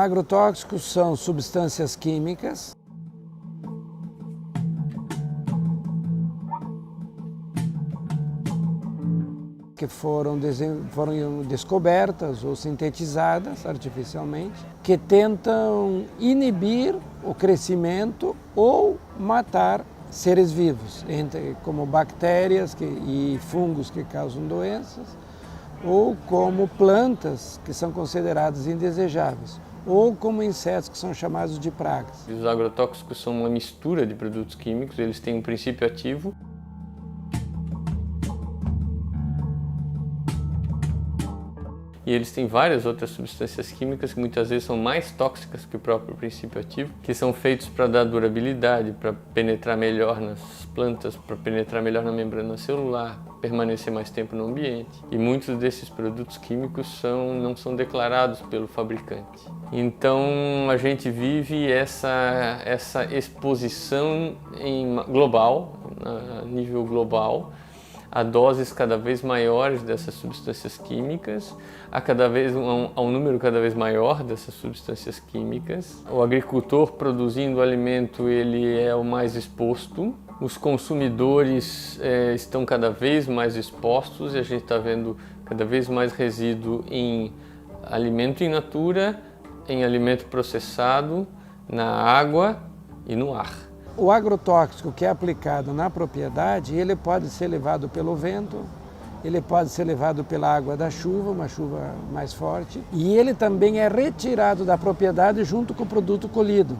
agrotóxicos são substâncias químicas que foram descobertas ou sintetizadas artificialmente, que tentam inibir o crescimento ou matar seres vivos, como bactérias e fungos que causam doenças, ou como plantas que são consideradas indesejáveis, ou como insetos que são chamados de pragas. Os agrotóxicos são uma mistura de produtos químicos, eles têm um princípio ativo. E eles têm várias outras substâncias químicas que muitas vezes são mais tóxicas que o próprio princípio ativo, que são feitos para dar durabilidade, para penetrar melhor nas plantas, para penetrar melhor na membrana celular, permanecer mais tempo no ambiente. E muitos desses produtos químicos não são declarados pelo fabricante. Então a gente vive essa exposição global, a nível global, a doses cada vez maiores dessas substâncias químicas, a um número cada vez maior dessas substâncias químicas. O agricultor produzindo alimento, ele é o mais exposto. Os consumidores estão cada vez mais expostos e a gente está vendo cada vez mais resíduo em alimento in natura, em alimento processado, na água e no ar. O agrotóxico que é aplicado na propriedade, ele pode ser levado pelo vento, ele pode ser levado pela água da chuva, uma chuva mais forte, e ele também é retirado da propriedade junto com o produto colhido.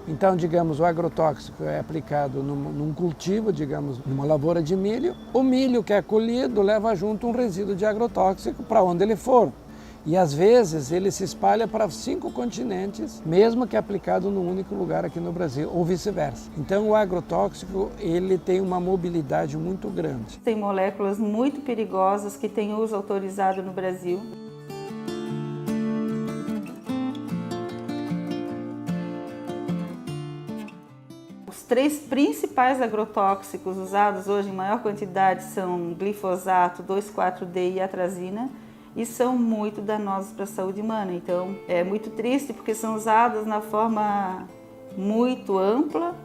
Então, digamos, o agrotóxico é aplicado num cultivo, digamos, numa lavoura de milho. O milho que é colhido leva junto um resíduo de agrotóxico para onde ele for. E às vezes ele se espalha para 5 continentes, mesmo que aplicado num único lugar aqui no Brasil, ou vice-versa. Então o agrotóxico ele tem uma mobilidade muito grande. Tem moléculas muito perigosas que têm uso autorizado no Brasil. Os 3 principais agrotóxicos usados hoje em maior quantidade são glifosato, 2,4-D e atrazina. E são muito danosos para a saúde humana. Então, é muito triste porque são usados na forma muito ampla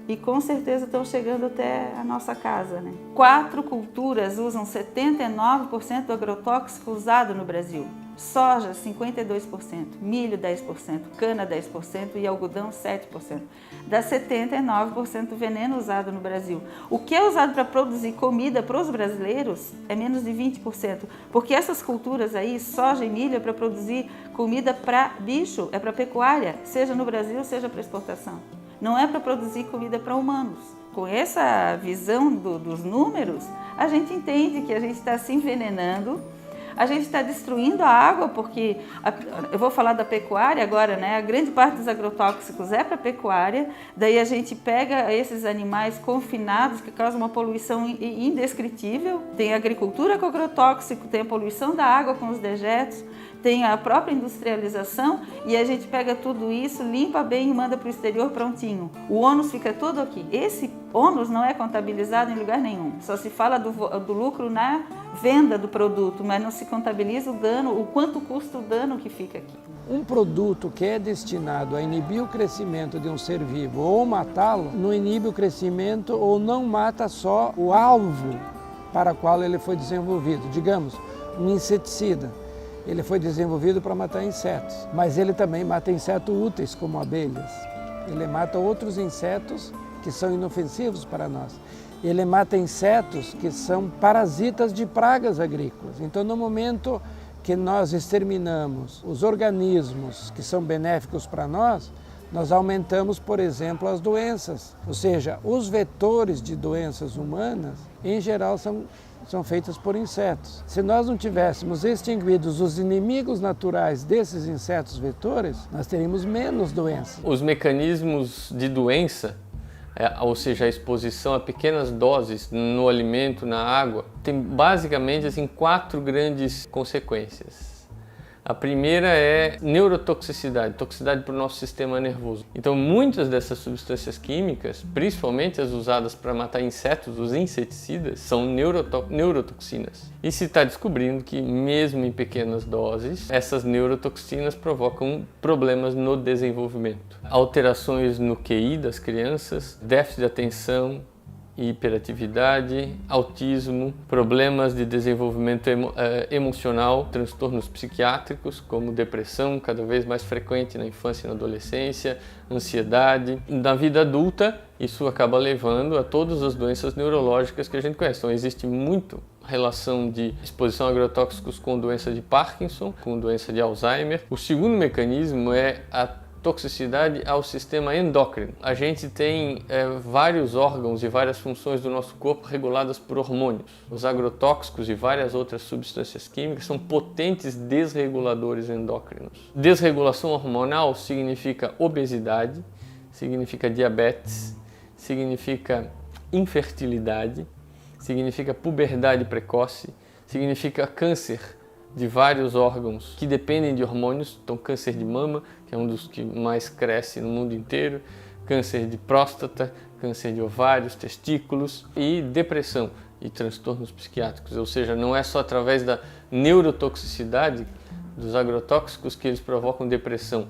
e com certeza estão chegando até a nossa casa, né? 4 culturas usam 79% do agrotóxico usado no Brasil. Soja, 52%, milho, 10%, cana, 10% e algodão, 7%. Dá 79% do veneno usado no Brasil. O que é usado para produzir comida para os brasileiros é menos de 20%, porque essas culturas aí, soja e milho, é para produzir comida para bicho, é para pecuária, seja no Brasil, seja para exportação. Não é para produzir comida para humanos. Com essa visão dos números, a gente entende que a gente está se envenenando. A gente está destruindo a água porque, eu vou falar da pecuária agora, né? A grande parte dos agrotóxicos é para pecuária, daí a gente pega esses animais confinados que causam uma poluição indescritível. Tem a agricultura com agrotóxico, tem a poluição da água com os dejetos, tem a própria industrialização e a gente pega tudo isso, limpa bem e manda para o exterior prontinho. O ônus fica todo aqui. Esse ônus não é contabilizado em lugar nenhum. Só se fala do lucro na venda do produto, mas não se contabiliza o dano, o quanto custa o dano que fica aqui. Um produto que é destinado a inibir o crescimento de um ser vivo ou matá-lo, não inibe o crescimento ou não mata só o alvo para o qual ele foi desenvolvido. Digamos, um inseticida. Ele foi desenvolvido para matar insetos, mas ele também mata insetos úteis, como abelhas. Ele mata outros insetos que são inofensivos para nós. Ele mata insetos que são parasitas de pragas agrícolas. Então, no momento que nós exterminamos os organismos que são benéficos para nós, nós aumentamos, por exemplo, as doenças. Ou seja, os vetores de doenças humanas, em geral, são feitas por insetos. Se nós não tivéssemos extinguidos os inimigos naturais desses insetos vetores, nós teríamos menos doenças. Os mecanismos de doença, ou seja, a exposição a pequenas doses no alimento, na água, tem basicamente 4 grandes consequências. A primeira é neurotoxicidade, toxicidade para o nosso sistema nervoso. Então, muitas dessas substâncias químicas, principalmente as usadas para matar insetos, os inseticidas, são neurotoxinas. E se está descobrindo que, mesmo em pequenas doses, essas neurotoxinas provocam problemas no desenvolvimento. Alterações no QI das crianças, déficit de atenção, hiperatividade, autismo, problemas de desenvolvimento emocional, transtornos psiquiátricos como depressão, cada vez mais frequente na infância e na adolescência, ansiedade. Na vida adulta, isso acaba levando a todas as doenças neurológicas que a gente conhece. Então, existe muito relação de exposição a agrotóxicos com doença de Parkinson, com doença de Alzheimer. O segundo mecanismo é a toxicidade ao sistema endócrino. A gente tem vários órgãos e várias funções do nosso corpo reguladas por hormônios. Os agrotóxicos e várias outras substâncias químicas são potentes desreguladores endócrinos. Desregulação hormonal significa obesidade, significa diabetes, significa infertilidade, significa puberdade precoce, significa câncer de vários órgãos que dependem de hormônios, então câncer de mama, que é um dos que mais cresce no mundo inteiro, câncer de próstata, câncer de ovários, testículos e depressão e transtornos psiquiátricos, ou seja, não é só através da neurotoxicidade dos agrotóxicos que eles provocam depressão,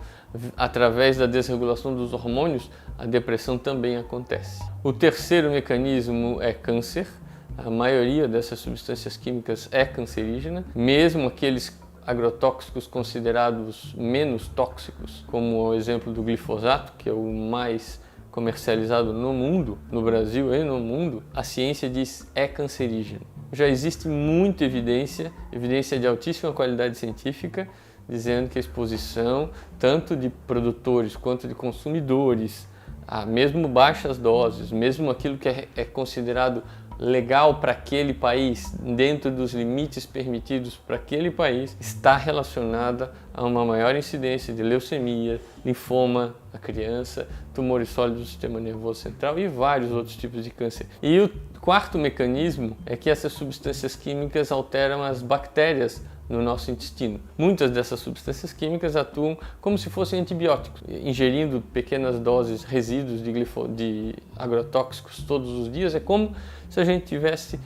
através da desregulação dos hormônios, a depressão também acontece. O terceiro mecanismo é câncer. A maioria dessas substâncias químicas é cancerígena, mesmo aqueles agrotóxicos considerados menos tóxicos, como o exemplo do glifosato, que é o mais comercializado no mundo, no Brasil e no mundo, a ciência diz é cancerígeno. Já existe muita evidência de altíssima qualidade científica, dizendo que a exposição, tanto de produtores quanto de consumidores, a mesmo baixas doses, mesmo aquilo que é considerado legal para aquele país, dentro dos limites permitidos para aquele país, está relacionada a uma maior incidência de leucemia, linfoma na criança, tumores sólidos do sistema nervoso central e vários outros tipos de câncer. E o quarto mecanismo é que essas substâncias químicas alteram as bactérias no nosso intestino. Muitas dessas substâncias químicas atuam como se fossem antibióticos. Ingerindo pequenas doses, resíduos de agrotóxicos todos os dias, é como se a gente estivesse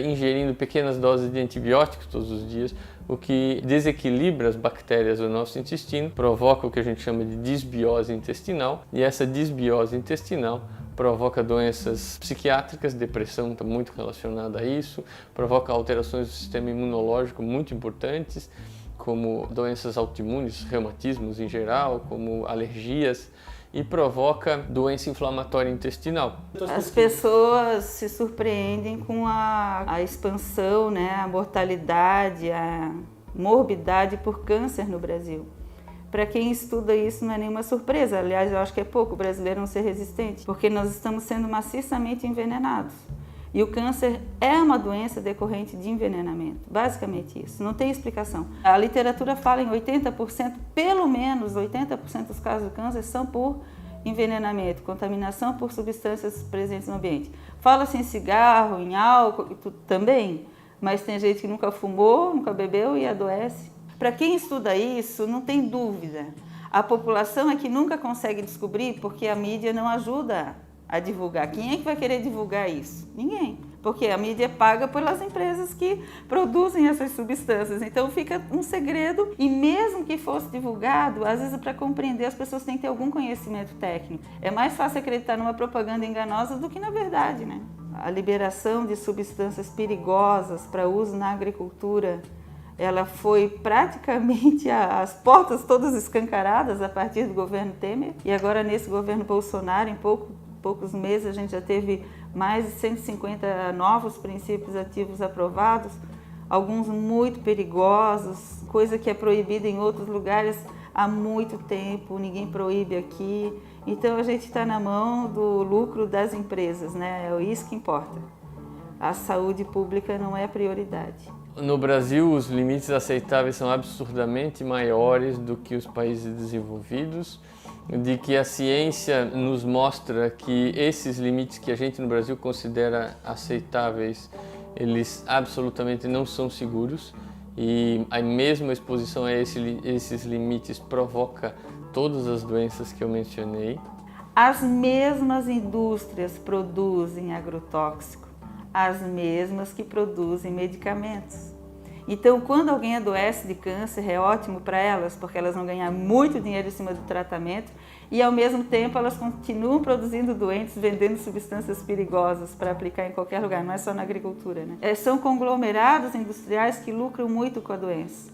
ingerindo pequenas doses de antibióticos todos os dias, o que desequilibra as bactérias do nosso intestino, provoca o que a gente chama de disbiose intestinal, e essa disbiose intestinal provoca doenças psiquiátricas, depressão está muito relacionada a isso, provoca alterações do sistema imunológico muito importantes, como doenças autoimunes, reumatismos em geral, como alergias, e provoca doença inflamatória intestinal. As pessoas se surpreendem com a expansão, né, a mortalidade, a morbidade por câncer no Brasil. Para quem estuda isso não é nenhuma surpresa, aliás eu acho que é pouco o brasileiro não ser resistente, porque nós estamos sendo maciçamente envenenados. E o câncer é uma doença decorrente de envenenamento, basicamente isso, não tem explicação. A literatura fala em 80%, pelo menos 80% dos casos de câncer são por envenenamento, contaminação por substâncias presentes no ambiente. Fala-se em cigarro, em álcool, também, mas tem gente que nunca fumou, nunca bebeu e adoece. Para quem estuda isso, não tem dúvida. A população é que nunca consegue descobrir porque a mídia não ajuda a divulgar. Quem é que vai querer divulgar isso? Ninguém. Porque a mídia é paga pelas empresas que produzem essas substâncias. Então fica um segredo e mesmo que fosse divulgado, às vezes para compreender as pessoas têm que ter algum conhecimento técnico. É mais fácil acreditar numa propaganda enganosa do que na verdade, né? A liberação de substâncias perigosas para uso na agricultura, ela foi praticamente as portas todas escancaradas a partir do governo Temer. E agora nesse governo Bolsonaro, em poucos meses, a gente já teve mais de 150 novos princípios ativos aprovados, alguns muito perigosos, coisa que é proibida em outros lugares há muito tempo, ninguém proíbe aqui. Então a gente está na mão do lucro das empresas, né? É isso que importa. A saúde pública não é prioridade. No Brasil, os limites aceitáveis são absurdamente maiores do que os países desenvolvidos, de que a ciência nos mostra que esses limites que a gente no Brasil considera aceitáveis, eles absolutamente não são seguros e a mesma exposição a esses limites provoca todas as doenças que eu mencionei. As mesmas indústrias produzem agrotóxico, as mesmas que produzem medicamentos. Então, quando alguém adoece de câncer, é ótimo para elas, porque elas vão ganhar muito dinheiro em cima do tratamento e, ao mesmo tempo, elas continuam produzindo doentes, vendendo substâncias perigosas para aplicar em qualquer lugar, não é só na agricultura, né? São conglomerados industriais que lucram muito com a doença.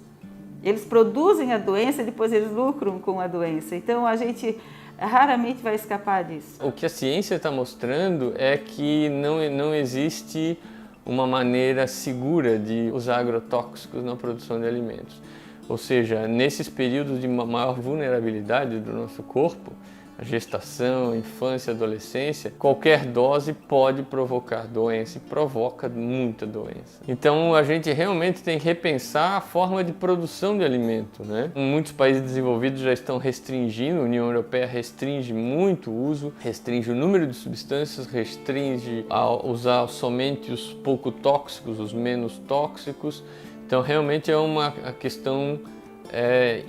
Eles produzem a doença e depois eles lucram com a doença. Então, a gente raramente vai escapar disso. O que a ciência está mostrando é que não existe uma maneira segura de usar agrotóxicos na produção de alimentos. Ou seja, nesses períodos de maior vulnerabilidade do nosso corpo, a gestação, infância, adolescência, qualquer dose pode provocar doença e provoca muita doença. Então a gente realmente tem que repensar a forma de produção de alimento, né? Muitos países desenvolvidos já estão restringindo, a União Europeia restringe muito o uso, restringe o número de substâncias, restringe a usar somente os pouco tóxicos, os menos tóxicos. Então realmente é uma questão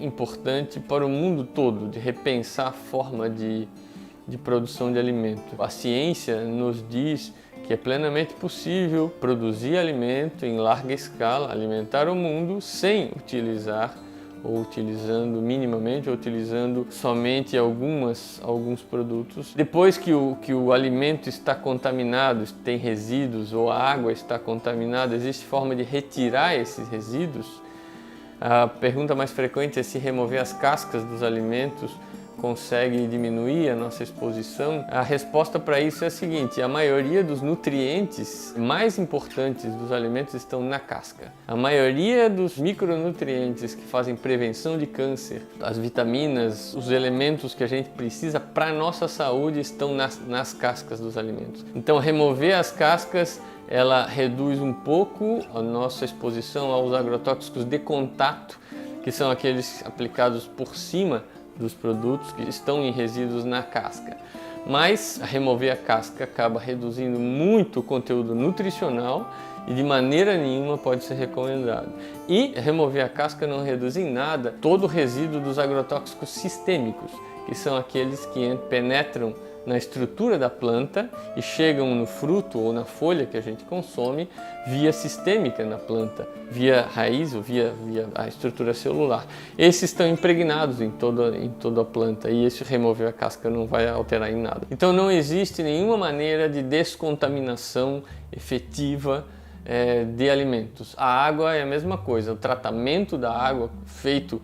importante para o mundo todo, de repensar a forma de produção de alimento. A ciência nos diz que é plenamente possível produzir alimento em larga escala, alimentar o mundo sem utilizar, ou utilizando minimamente, ou utilizando somente alguns produtos. Depois que o alimento está contaminado, tem resíduos, ou a água está contaminada, existe forma de retirar esses resíduos? A pergunta mais frequente é se remover as cascas dos alimentos consegue diminuir a nossa exposição. A resposta para isso é a seguinte: a maioria dos nutrientes mais importantes dos alimentos estão na casca. A maioria dos micronutrientes que fazem prevenção de câncer, as vitaminas, os elementos que a gente precisa para a nossa saúde estão nas cascas dos alimentos. Então, remover as cascas ela reduz um pouco a nossa exposição aos agrotóxicos de contato, que são aqueles aplicados por cima dos produtos que estão em resíduos na casca. Mas remover a casca acaba reduzindo muito o conteúdo nutricional e de maneira nenhuma pode ser recomendado. E remover a casca não reduz em nada todo o resíduo dos agrotóxicos sistêmicos, que são aqueles que penetram na estrutura da planta e chegam no fruto ou na folha que a gente consome via sistêmica na planta, via raiz ou via a estrutura celular. Esses estão impregnados em toda a planta e esse remover a casca não vai alterar em nada. Então não existe nenhuma maneira de descontaminação efetiva de alimentos. A água é a mesma coisa, o tratamento da água feito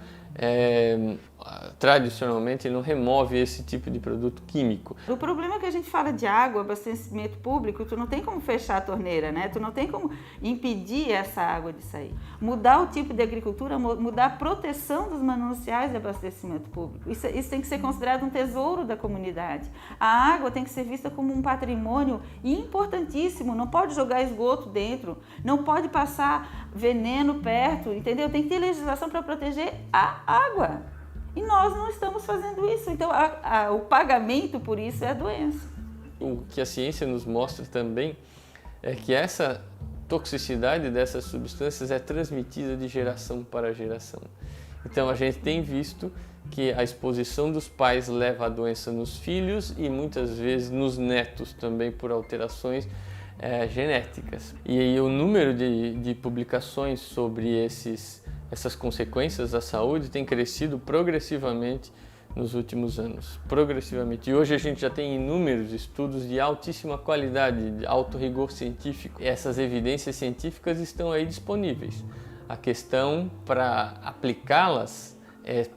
tradicionalmente não remove esse tipo de produto químico. O problema é que a gente fala de água, abastecimento público, tu não tem como fechar a torneira, né? Tu não tem como impedir essa água de sair. Mudar o tipo de agricultura, mudar a proteção dos mananciais de abastecimento público. Isso tem que ser considerado um tesouro da comunidade. A água tem que ser vista como um patrimônio importantíssimo, não pode jogar esgoto dentro, não pode passar veneno perto, entendeu? Tem que ter legislação para proteger a água. E nós não estamos fazendo isso, então o pagamento por isso é a doença. O que a ciência nos mostra também é que essa toxicidade dessas substâncias é transmitida de geração para geração. Então a gente tem visto que a exposição dos pais leva a doença nos filhos e muitas vezes nos netos também por alterações genéticas. E aí o número de publicações sobre essas consequências da saúde tem crescido progressivamente nos últimos anos, progressivamente. E hoje a gente já tem inúmeros estudos de altíssima qualidade, de alto rigor científico. E essas evidências científicas estão aí disponíveis. A questão para aplicá-las é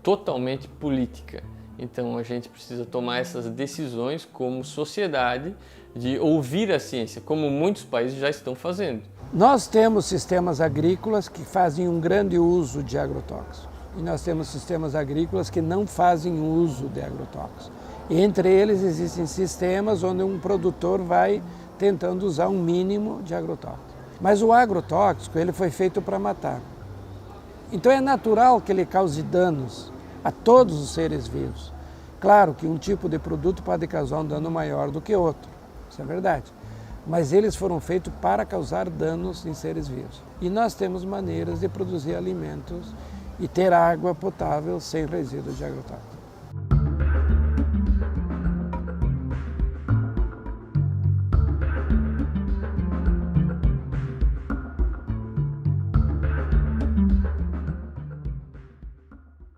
totalmente política. Então a gente precisa tomar essas decisões como sociedade de ouvir a ciência, como muitos países já estão fazendo. Nós temos sistemas agrícolas que fazem um grande uso de agrotóxicos e nós temos sistemas agrícolas que não fazem uso de agrotóxicos. E entre eles existem sistemas onde um produtor vai tentando usar um mínimo de agrotóxico. Mas o agrotóxico ele foi feito para matar. Então é natural que ele cause danos a todos os seres vivos. Claro que um tipo de produto pode causar um dano maior do que outro, isso é verdade. mas eles foram feitos para causar danos em seres vivos. E nós temos maneiras de produzir alimentos e ter água potável sem resíduos de agrotóxicos.